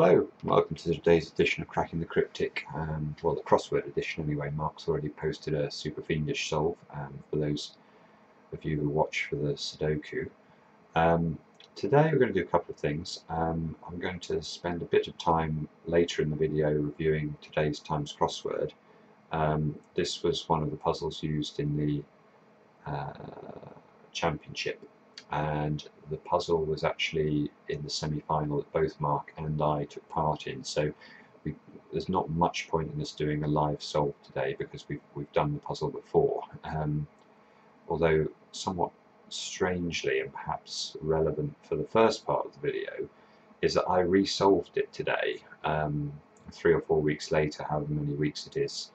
Hello, welcome to today's edition of Cracking the Cryptic, well, the crossword edition anyway. Mark's already posted a super fiendish solve for those of you who watch for the Sudoku. Today we're going to do a couple of things. I'm going to spend a bit of time later in the video reviewing today's Times crossword. This was one of the puzzles used in the championship, and the puzzle was actually in the semi-final that both Mark and I took part in, so there's not much point in us doing a live solve today because we've done the puzzle before, although somewhat strangely and perhaps relevant for the first part of the video is that I re-solved it today 3 or 4 weeks later, however many weeks it is,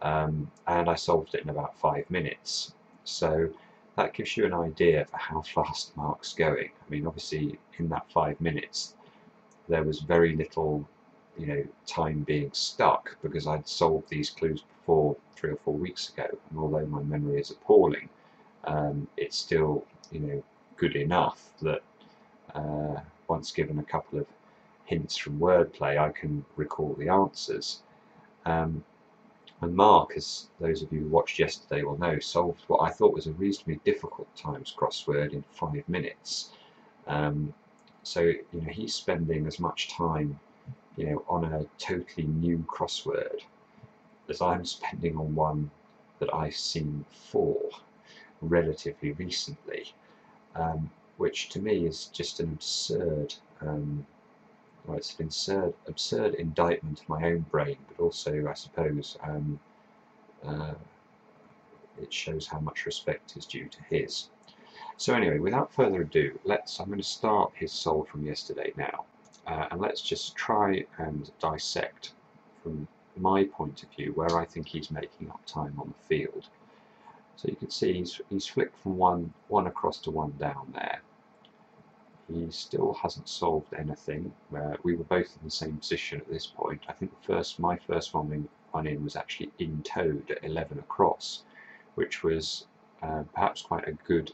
and I solved it in about 5 minutes. So that gives you an idea for how fast Mark's going. I mean, obviously in that 5 minutes there was very little, time being stuck because I'd solved these clues before 3 or 4 weeks ago, and although my memory is appalling, it's still, good enough that once given a couple of hints from wordplay, I can recall the answers. And Mark, as those of you who watched yesterday will know, solved what I thought was a reasonably difficult Times crossword in 5 minutes. So he's spending as much time on a totally new crossword as I'm spending on one that I've seen for relatively recently, which to me is just an absurd well, it's an absurd indictment of my own brain, but also, I suppose, it shows how much respect is due to his. So anyway, without further ado, I'm going to start his solve from yesterday now, and let's just try and dissect from my point of view where I think he's making up time on the field. So you can see he's flicked from one across to one down there. He still hasn't solved anything. We were both in the same position at this point. I think my first one in was actually in toed at 11 across, which was perhaps quite a good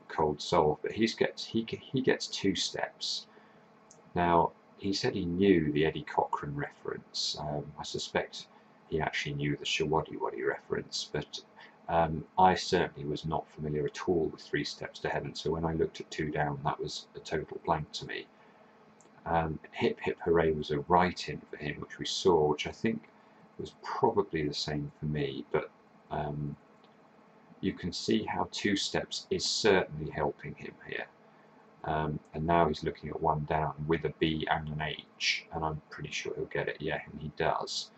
cold solve. But he gets 2 steps. Now he said he knew the Eddie Cochran reference. I suspect he actually knew the Shawaddy Waddy reference, but I certainly was not familiar at all with 3 steps to heaven, so when I looked at 2 down, that was a total blank to me. Hip Hip Hooray was a right-in for him, which we saw, which I think was probably the same for me, but you can see how 2 steps is certainly helping him here. And now he's looking at 1 down with a B and an H, and I'm pretty sure he'll get it, yeah, and he does.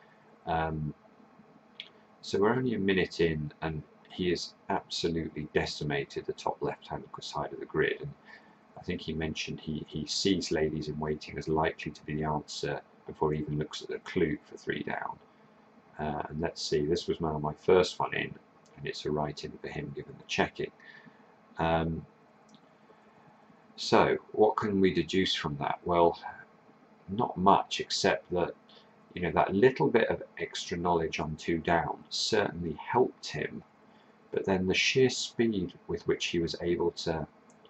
So we're only a minute in, and he has absolutely decimated the top left-hand side of the grid. And I think he mentioned he sees ladies in waiting as likely to be the answer before he even looks at the clue for 3 down. And let's see, this was now my first one in, and it's a right-in for him given the checking. So what can we deduce from that? Well, not much, except that that little bit of extra knowledge on 2 down certainly helped him, but then the sheer speed with which he was able to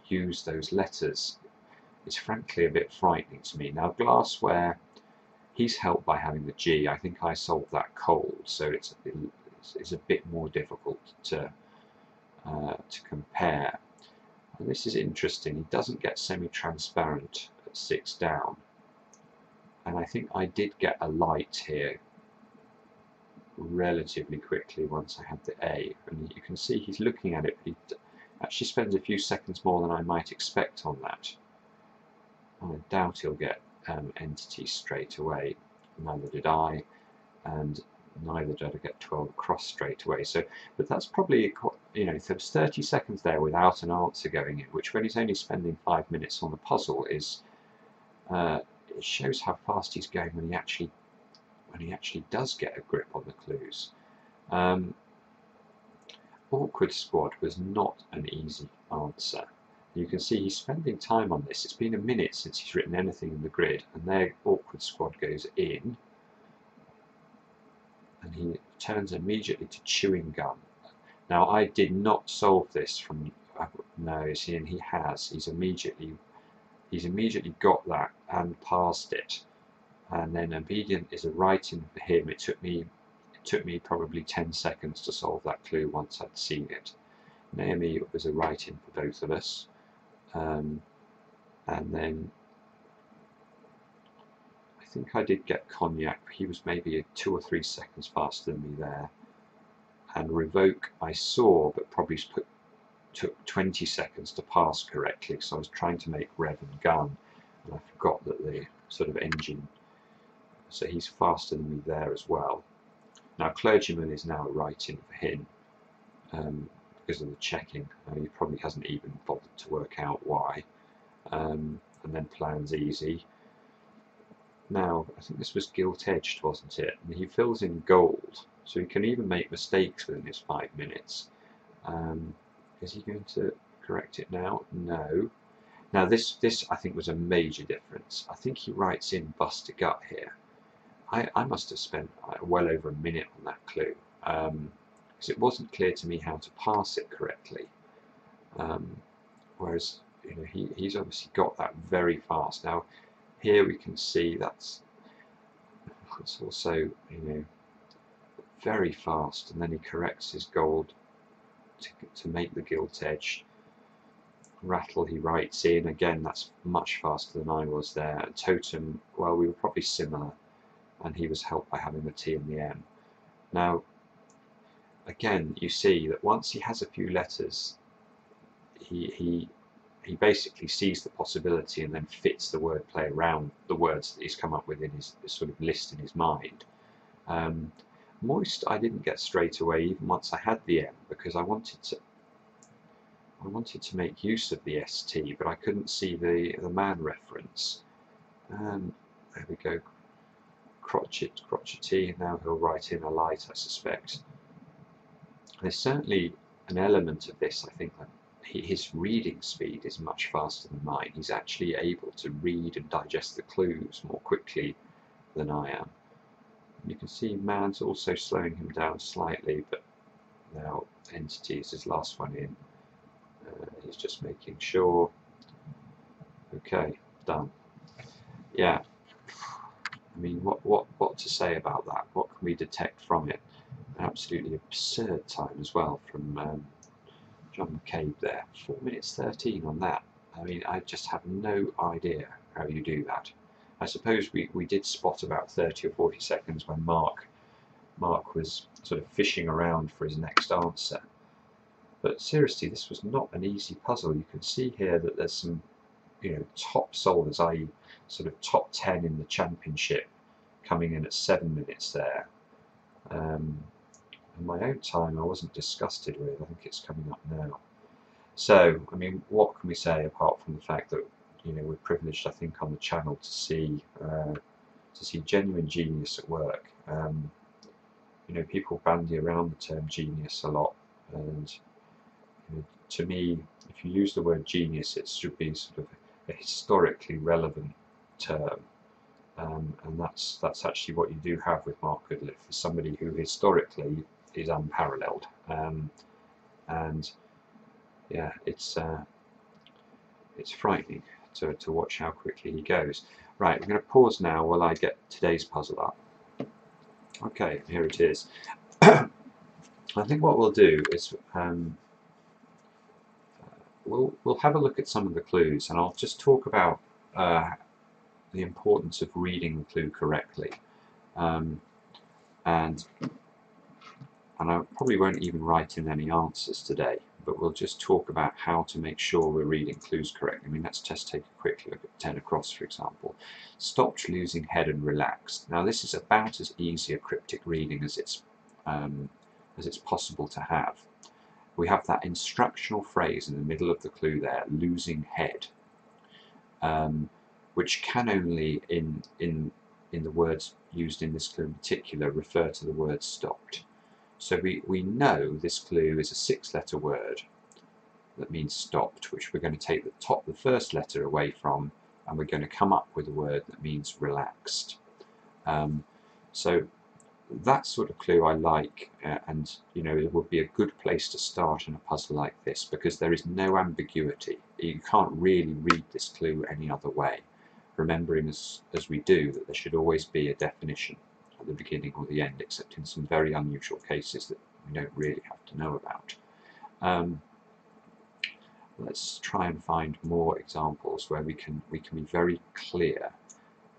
use those letters is frankly a bit frightening to me. Now, glassware, he's helped by having the G. I think I solved that cold, so it's a bit more difficult to compare. And this is interesting. He doesn't get semi-transparent at 6 down. And I think I did get a light here relatively quickly once I had the A. And you can see he's looking at it, but he actually spends a few seconds more than I might expect on that. And I doubt he'll get entity straight away. Neither did I, and neither did I get 12 across straight away. So, but that's probably, there's 30 seconds there without an answer going in, which when he's only spending 5 minutes on the puzzle is... it shows how fast he's going when he actually does get a grip on the clues. Awkward Squad was not an easy answer. You can see he's spending time on this. It's been a minute since he's written anything in the grid, and there Awkward Squad goes in, and he turns immediately to Chewing Gum. Now I did not solve this from no, see, and he has. He's immediately he's immediately got that and passed it. And then obedient is a writing for him. It took me probably 10 seconds to solve that clue once I'd seen it. Naomi was a writing for both of us. And then I think I did get Cognac. He was maybe 2 or 3 seconds faster than me there. And Revoke I saw, but probably took 20 seconds to pass correctly, because I was trying to make Rev and Gun, and I forgot that the sort of engine. So he's faster than me there as well. Now Clergyman is now writing for him because of the checking. He probably hasn't even bothered to work out why. And then Plan's easy. Now I think this was gilt-edged, wasn't it? And he fills in gold, so he can even make mistakes within his 5 minutes. Is he going to correct it now? No. Now this I think was a major difference. I think he writes in bust a gut here. I must have spent well over a minute on that clue, because it wasn't clear to me how to pass it correctly. Whereas he's obviously got that very fast. Now here we can see that's also very fast, and then he corrects his gold to make the gilt edge. Rattle he writes in, again that's much faster than I was there. And Totem, well, we were probably similar, and he was helped by having the T and the M. Now again you see that once he has a few letters, he basically sees the possibility and then fits the wordplay around the words that he's come up with in his sort of list in his mind. Moist I didn't get straight away, even once I had the M, because I wanted to make use of the ST, but I couldn't see the man reference. There we go, crotchety, and now he'll write in a light, I suspect. There's certainly an element of this, I think, that his reading speed is much faster than mine. He's actually able to read and digest the clues more quickly than I am. You can see man's also slowing him down slightly, but now entity is his last one in. He's just making sure. Okay, done. Yeah, I mean, what to say about that? What can we detect from it? An absolutely absurd time as well from John McCabe there. 4 minutes 13 on that. I mean, I just have no idea how you do that. I suppose we did spot about 30 or 40 seconds when Mark was sort of fishing around for his next answer. But seriously, this was not an easy puzzle. You can see here that there's some, top solvers, i.e. sort of top 10 in the championship, coming in at 7 minutes there. And my own time I wasn't disgusted with. I think it's coming up now. So, I mean, what can we say apart from the fact that we're privileged, I think, on the channel to see genuine genius at work. People bandy around the term genius a lot, and to me, if you use the word genius, it should be sort of a historically relevant term, and that's actually what you do have with Mark Goodliffe, is somebody who historically is unparalleled, and yeah, it's frightening to watch how quickly he goes. Right, I'm going to pause now while I get today's puzzle up. Okay, here it is. I think what we'll do is we'll have a look at some of the clues, and I'll just talk about the importance of reading the clue correctly, and I probably won't even write in any answers today, but we'll just talk about how to make sure we're reading clues correctly. I mean, let's just take a quick look at 10 across, for example. Stopped losing head and relaxed. Now this is about as easy a cryptic reading as it's possible to have. We have that instructional phrase in the middle of the clue there, losing head, which can only, in the words used in this clue in particular, refer to the word stopped. So we know this clue is a 6-letter word that means stopped, which we're going to take the first letter away from, and we're going to come up with a word that means relaxed. So that sort of clue I like, and it would be a good place to start in a puzzle like this, because there is no ambiguity. you can't really read this clue any other way, remembering as we do that there should always be a definition at the beginning or the end, except in some very unusual cases that we don't really have to know about. Let's try and find more examples where we can be very clear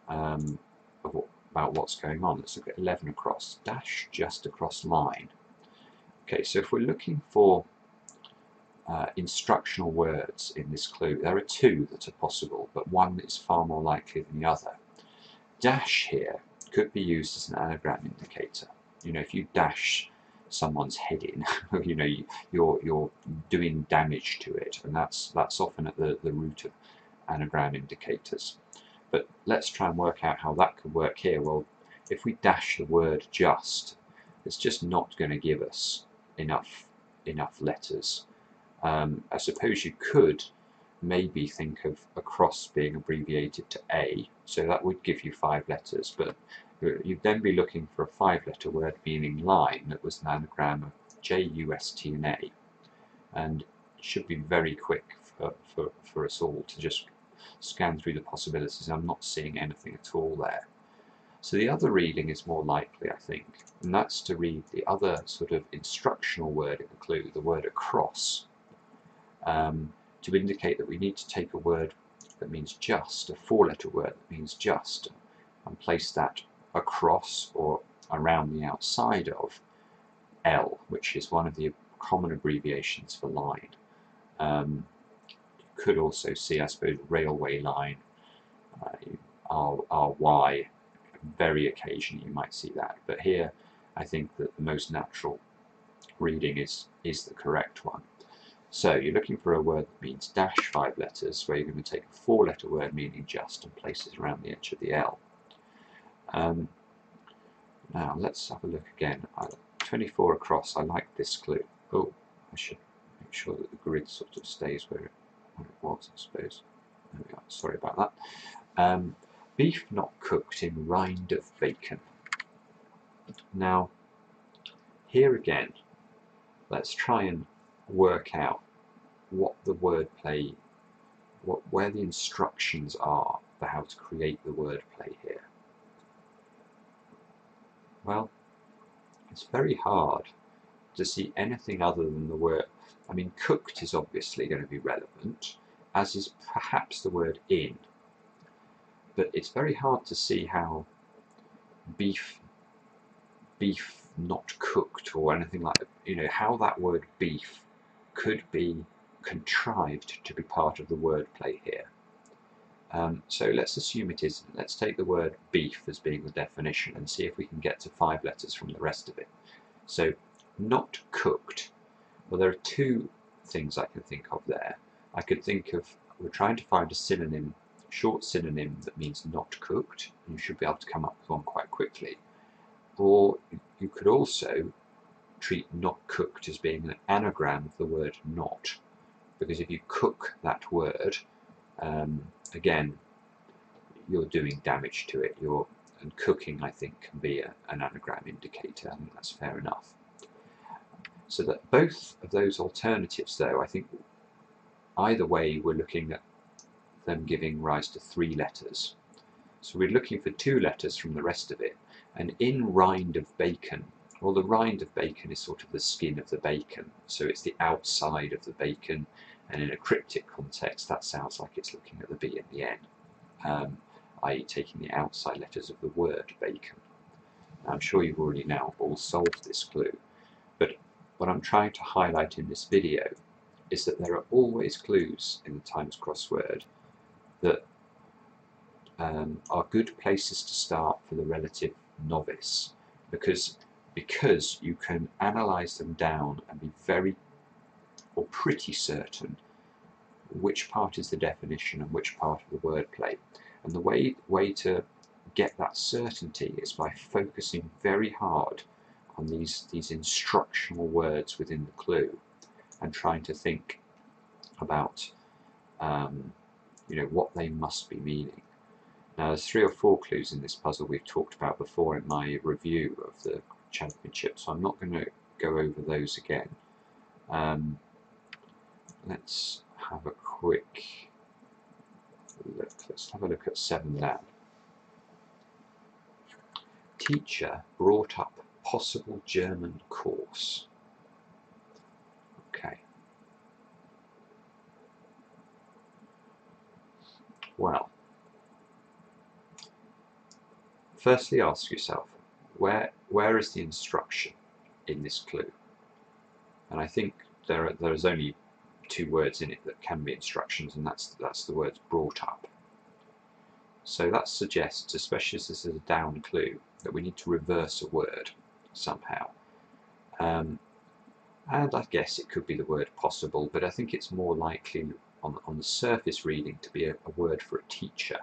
about what's going on. Let's look at 11 across, dash just across line. Okay, so if we're looking for instructional words in this clue, there are two that are possible, but one is far more likely than the other. Dash here could be used as an anagram indicator. You know, if you dash someone's head in, you know, you're doing damage to it, and that's often at the root of anagram indicators. But let's try and work out how that could work here. Well, if we dash the word just, it's just not going to give us enough letters. I suppose you could maybe think of across being abbreviated to A, so that would give you 5 letters, but you'd then be looking for a 5-letter word meaning line that was an anagram of J, U, S, T, and A, and it should be very quick for us all to just scan through the possibilities. I'm not seeing anything at all there. So the other reading is more likely, I think, and that's to read the other sort of instructional word in the clue, the word across, to indicate that we need to take a word that means just, a 4-letter word that means just, and place that across or around the outside of L, which is one of the common abbreviations for line. You could also see, I suppose, railway line, RY, very occasionally you might see that, but here I think that the most natural reading is the correct one. So you're looking for a word that means dash 5 letters, where you're going to take a 4-letter word meaning just and place it around the edge of the L. Now let's have a look again. 24 across, I like this clue. Oh, I should make sure that the grid sort of stays where it was, I suppose. There we are, sorry about that. Beef not cooked in rind of bacon. Now, here again, let's try and work out what the wordplay, where the instructions are for how to create the wordplay here. Well, it's very hard to see anything other than the word. I mean, cooked is obviously going to be relevant, as is perhaps the word in, but it's very hard to see how beef not cooked or anything like that, you know, how that word beef could be contrived to be part of the wordplay here. So let's assume it isn't. Let's take the word beef as being the definition and see if we can get to 5 letters from the rest of it. So not cooked, well, there are 2 things I can think of there. I could think of, we're trying to find a synonym, short synonym that means not cooked, and you should be able to come up with one quite quickly. Or you could also treat not cooked as being an anagram of the word not, because if you cook that word, again, you're doing damage to it. And cooking, I think, can be an anagram indicator, and that's fair enough. So that both of those alternatives, though, I think either way we're looking at them giving rise to 3 letters. So we're looking for 2 letters from the rest of it. And in rind of bacon, well, the rind of bacon is sort of the skin of the bacon, so it's the outside of the bacon, and in a cryptic context that sounds like it's looking at the B and the N, i.e. taking the outside letters of the word bacon. Now, I'm sure you've already now all solved this clue, but what I'm trying to highlight in this video is that there are always clues in the Times crossword that are good places to start for the relative novice, because you can analyse them down and be very or pretty certain which part is the definition and which part of the wordplay. And the way to get that certainty is by focusing very hard on these instructional words within the clue and trying to think about you know, what they must be meaning. Now, there's 3 or 4 clues in this puzzle we've talked about before in my review of the championship, so I'm not going to go over those again. Let's have a quick look. Let's have a look at 7 down. Teacher brought up possible German course. Okay. Well, firstly ask yourself, where is the instruction in this clue? And I think there's only 2 words in it that can be instructions, and that's the words brought up. So that suggests, especially as this is a down clue, that we need to reverse a word somehow. And I guess it could be the word possible, but I think it's more likely on the surface reading to be a word for a teacher.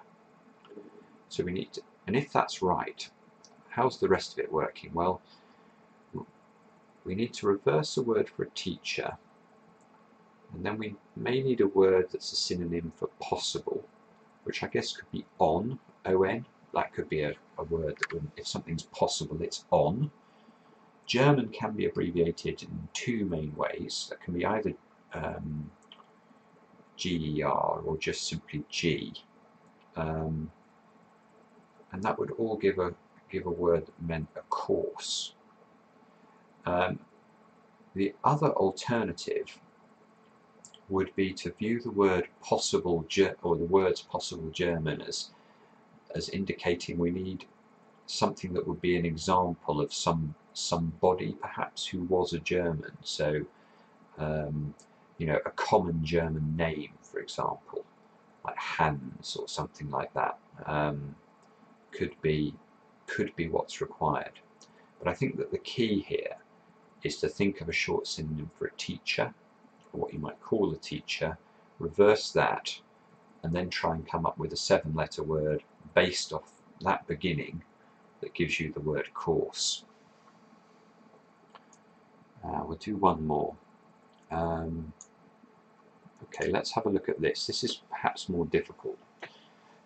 So we need to, and if that's right, how's the rest of it working? Well, we need to reverse a word for a teacher, and then we may need a word that's a synonym for possible, which I guess could be on, O-N. That could be a word that if something's possible, it's on. German can be abbreviated in 2 main ways. That can be either GER or just simply G. And that would all give a word that meant a course. The other alternative would be to view the word possible or the words possible German as indicating we need something that would be an example of somebody perhaps who was a German. So you know, a common German name, for example, like Hans or something like that, could be what's required. But I think that the key here is to think of a short synonym for a teacher, or what you might call a teacher, reverse that, and then try and come up with a 7-letter word based off that beginning that gives you the word course. We'll do one more. Okay, let's have a look at this. This is perhaps more difficult.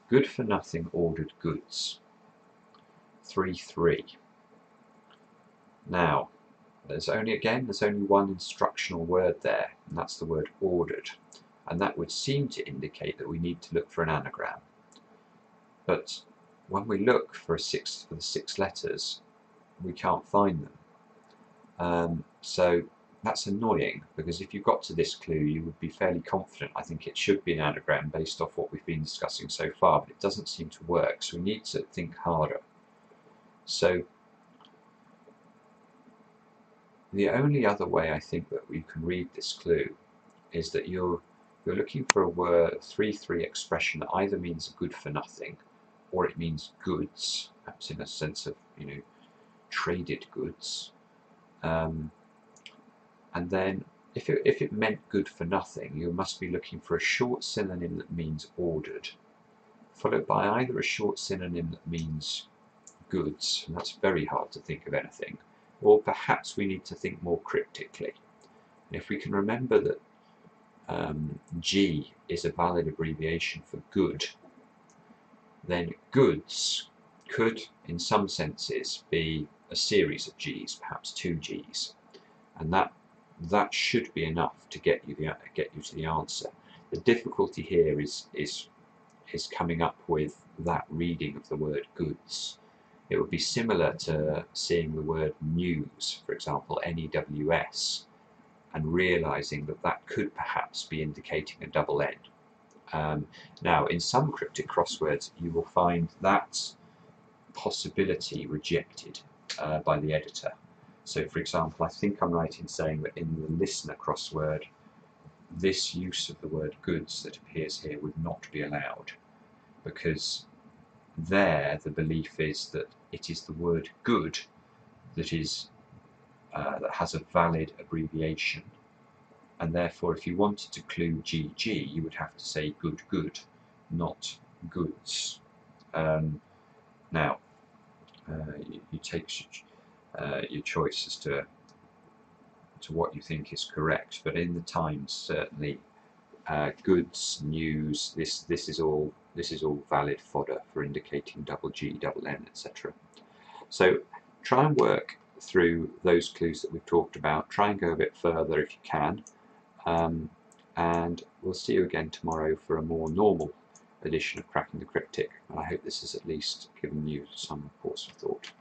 Good for nothing ordered goods. 3-3. Now, there's only one instructional word there, and that's the word ordered. And that would seem to indicate that we need to look for an anagram. But when we look for the 6 letters, we can't find them. So that's annoying, because if you got to this clue, you would be fairly confident, I think it should be an anagram based off what we've been discussing so far, but it doesn't seem to work, so we need to think harder. So the only other way I think that we can read this clue is that you're looking for a word, 3-3 expression that either means good for nothing, or it means goods, perhaps in a sense of, you know, traded goods. And then if it meant good for nothing, you must be looking for a short synonym that means ordered, followed by either a short synonym that means goods, and that's very hard to think of anything, or perhaps we need to think more cryptically. And if we can remember that G is a valid abbreviation for good, then goods could, in some senses, be a series of G's, perhaps 2 G's, and that should be enough to get you to the answer. The difficulty here is coming up with that reading of the word goods. It would be similar to seeing the word news, for example, N-E-W-S, and realizing that that could perhaps be indicating a double N. Now, in some cryptic crosswords, you will find that possibility rejected by the editor. So, for example, I think I'm right in saying that in the listener crossword, this use of the word goods that appears here would not be allowed, because there the belief is that it is the word good that has a valid abbreviation, and therefore if you wanted to clue GG, you would have to say good, not goods. Now, you take your choice as to what you think is correct, but in the Times, certainly goods, news, this is all valid fodder for indicating double G, double N, etc. So try and work through those clues that we've talked about. Try and go a bit further if you can, and and we'll see you again tomorrow for a more normal edition of Cracking the Cryptic, and I hope this has at least given you some pause for thought.